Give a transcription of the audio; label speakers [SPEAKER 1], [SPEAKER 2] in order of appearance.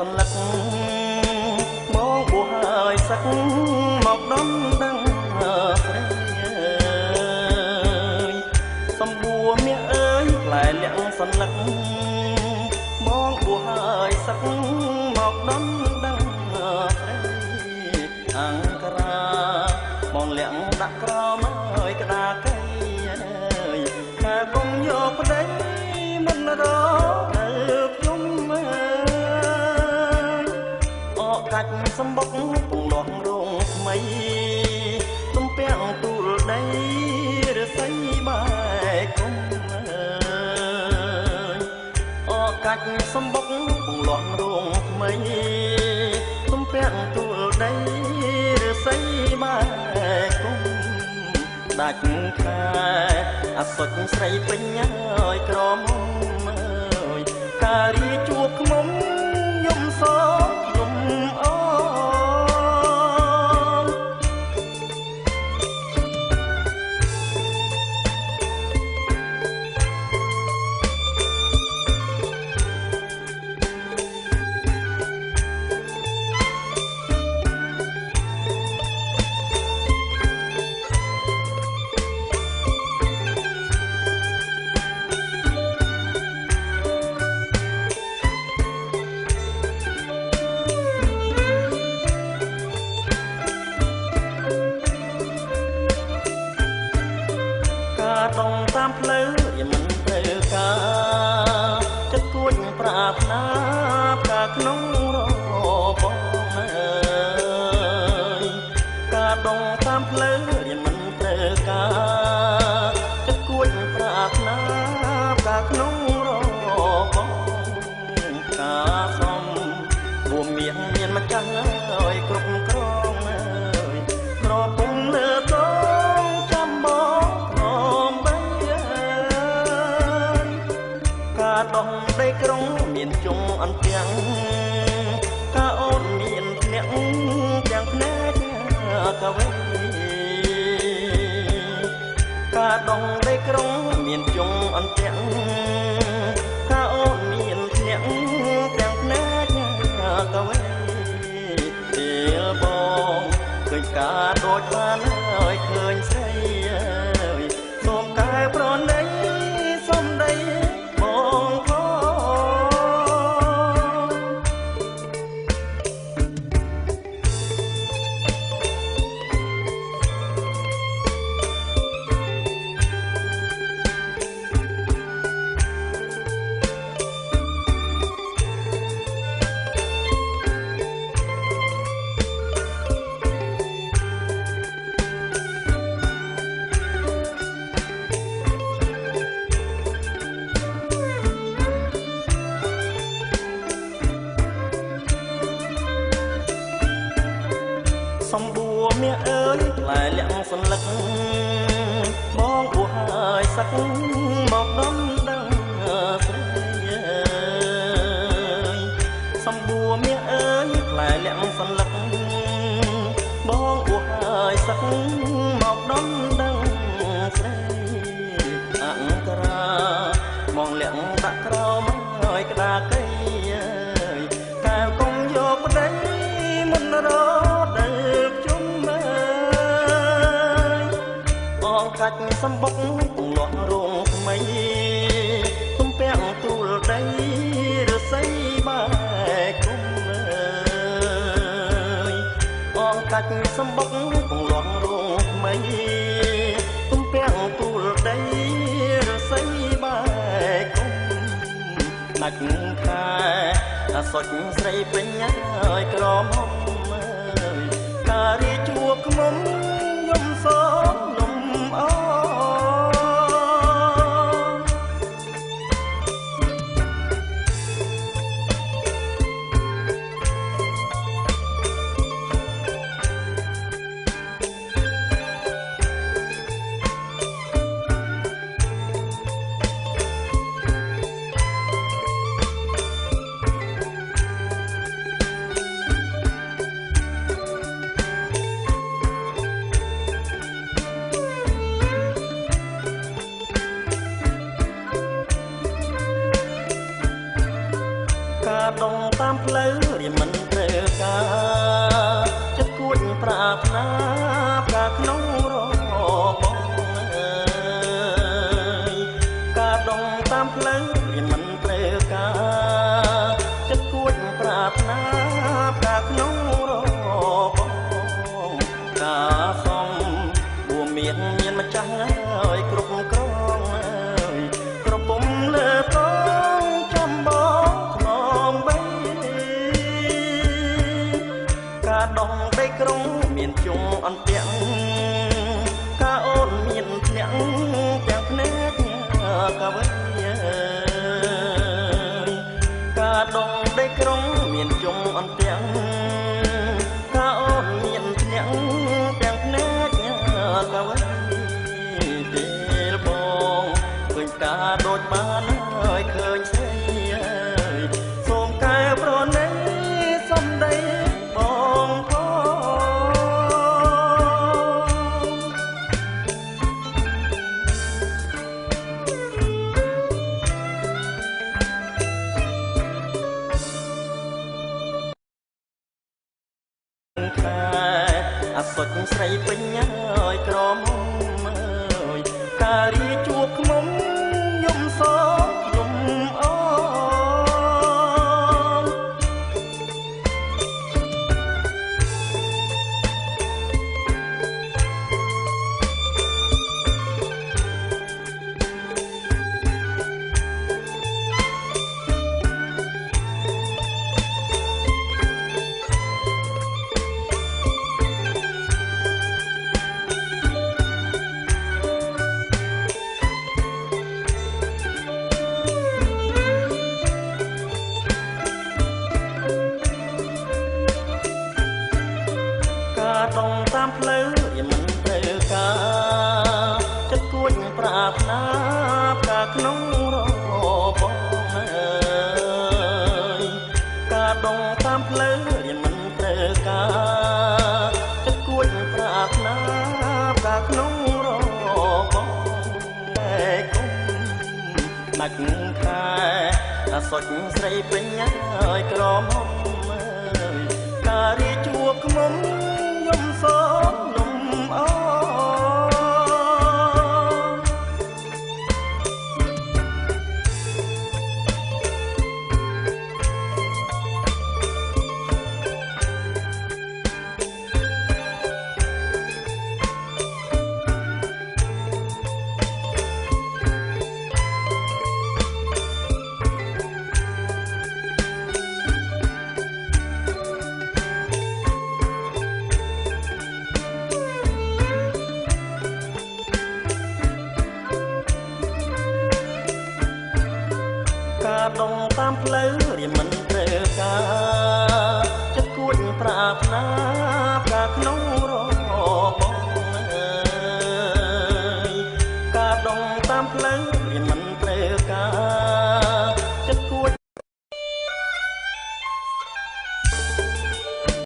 [SPEAKER 1] សន្លឹកមកបួសហើយសឹកមកដំដឹងស្រីសំបួរមាសអើយផ្លែលាក់សន្លឹកមកបួសហើយសឹកមកដំដឹងស្រីអង្គរាបងលាក់ដាក់ក្រោមអើយក្តារកៃអើយតែកុំយកប្តីមិនរកខ្ញុំអកកាច់សម្បុកពងលាស់រងថ្មីទំពាំងទូលដីរស័យបែកគុំអកកាច់សម្បុកពងលាស់រងថ្មីទំពាំងទូលដីរស័យបែកគុំដាច់ខែអសុចស្រីពេញហើយក្រមុំការីជួបខ្មុំយំសោយំអដងតាមផ្លូវយមិនត្រូវការចិត្តគួចប្រាថ្នាផ្កាក្នុងរបងអើយការដងតាមផ្លូវយមិនត្រូវការចិត្តគួចប្រាថ្នាផ្កាក្នុងរបងការសំបួមានម្ចាស់ហើយគ្រប់គ្រងអើយប្រពំលើតងចាំបងដងដីក្រុងមានជុំអន្ទាំងកាអូនមានភ្នាក់ទាំងភ្នែកកវេកាដងដីក្រុងមានជុំអន្ទាំងកាអូនមានភ្នាក់ទាំងភ្នែកកវេពេលបងឃើញការដូចបានហើយឃើញស្រីសូមកែប្រណីសំដីសំបួរមាសអើយផ្លែលាក់សន្លឹកបងបួសហើយសឹកមកដំដឹងស្រីសំបួរមាសអើយផ្លែលាក់សន្លឹកបងបួសហើយសឹកមកដំដឹងស្រីអង្គរាបងលាក់ដាក់ក្រោមហើយក្តារកៃតែកុំយកប្តីមិនរកាច់សម្បុកពងលាស់រងថ្មីទំពាំងទូលដីរស័យបែកគុំអងកាច់សម្បុកពងលាស់រងថ្មីទំពាំងទូលដីរស័យបែកគុំដាច់ខែអសុចស្រីពេញហើយក្រមុំការីជួបខ្មុំយំសោ ក្រុងមានជុំអន្ទាំងកាអូនមានភ្នាក់ទាំងភ្នែកក៏វិញកាដងដីក្រុងមានជុំអន្ទាំងកាអូនមានភ្នាក់ទាំងភ្នែកក៏វិញពេលបងឃើញតាដូចបានហើយឃើញស្រីសូមកែប្រណីសំដីបងអាសុចស្រីពេញហើយក្រមុំអើយការីជួបខ្មុំយំសោកយំអដងតាមផ្លូវវាមិនត្រូវការចិត្តគួចប្រាថ្នាផ្កាក្នុងរបងអើយការដងតាមផ្លូវវាមិនត្រូវការចិត្តគួចប្រាថ្នាផ្កាក្នុងរបងតែគុំដាច់ខែអាសុចស្រីពេញហើយក្រមុំអើយការីជួបខ្មុំយំសោកលំអការដងតាមផ្លូវរៀមមិនត្រូវការ